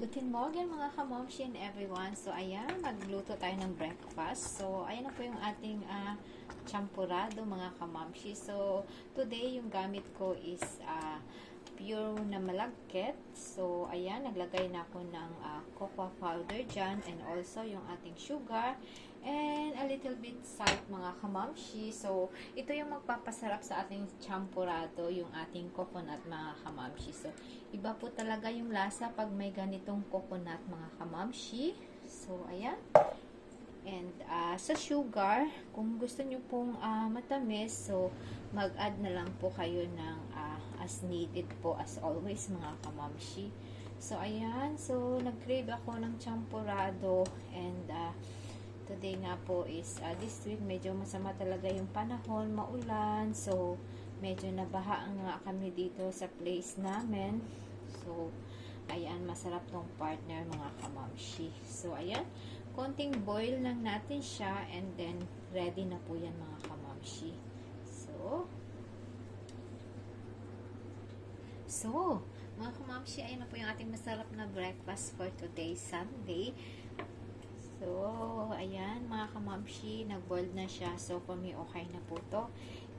Guten Morgen mga kamomshi and everyone. So ayan, magluto tayo ng breakfast. So ayan na po yung ating champurado mga kamomshi. So today yung gamit ko is pure na malagkit. So ayan, naglagay na ako ng cocoa powder dyan and also yung ating sugar and a little bit salt mga kamomshi. So ito yung magpapasarap sa ating champurado, yung ating coconut mga kamomshi. So iba po talaga yung lasa pag may ganitong coconut mga kamomshi. So ayan. And sa sugar, kung gusto nyo pong matamis, so mag-add na lang po kayo ng as needed po as always mga kamamshi. So ayan, so nag-crave ako ng champurado and today nga po is this week medyo masama talaga yung panahon, maulan. So medyo nabaha nga kami dito sa place namin. So ayan, masarap tong partner mga kamamshi. So ayan, konting boil lang natin siya and then ready na po yan mga kamamshi. So mga kamamshi, ayun na po yung ating masarap na breakfast for today, Sunday. So ayan mga kamamshi, nag-boil na siya. So for me, okay na po to.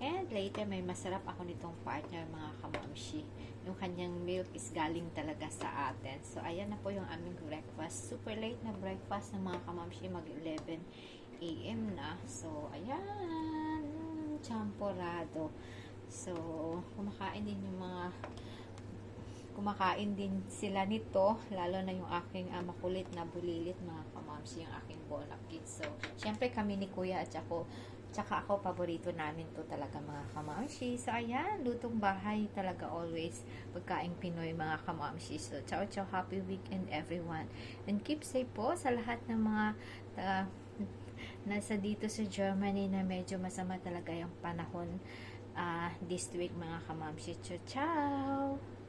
And later, may masarap ako nitong partner mga kamamshi. Yung kanyang milk is galing talaga sa atin. So, ayan na po yung aming breakfast. Super late na breakfast ng mga kamamshi. Mag 11 AM na. So, ayan. Champorado. So, kumakain din sila nito. Lalo na yung aking makulit na bulilit mga kamamshi. Yung aking bonapit. So, syempre kami ni Kuya at tsaka ako, paborito namin to talaga mga kamamshi. So, ayan, lutong bahay talaga always. Pagkaing Pinoy mga kamamshi. So, ciao, ciao, happy weekend everyone. And keep safe po sa lahat ng mga nasa dito sa Germany na medyo masama talaga yung panahon this week mga kamamshi. Ciao, ciao!